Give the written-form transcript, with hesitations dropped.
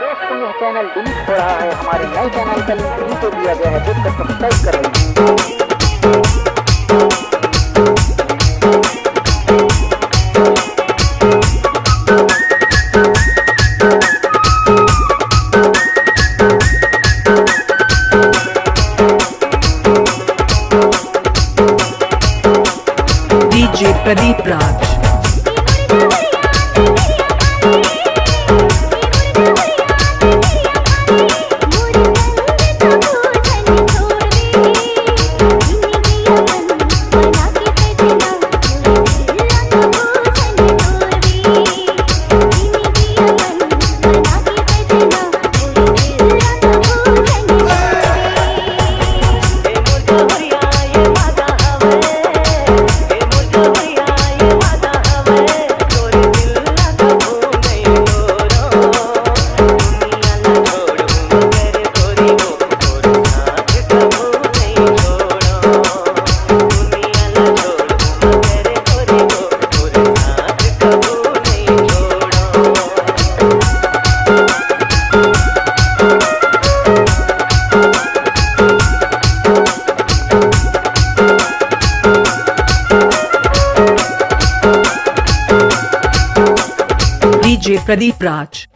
दोस्तों यह channel delete हो रहा है। हमारे नए चैनल का लिंक नीचे दिया गया है, देखकर सब्सक्राइब कर लें। DJ Pradeep Raj. DJ Pradeep Raj.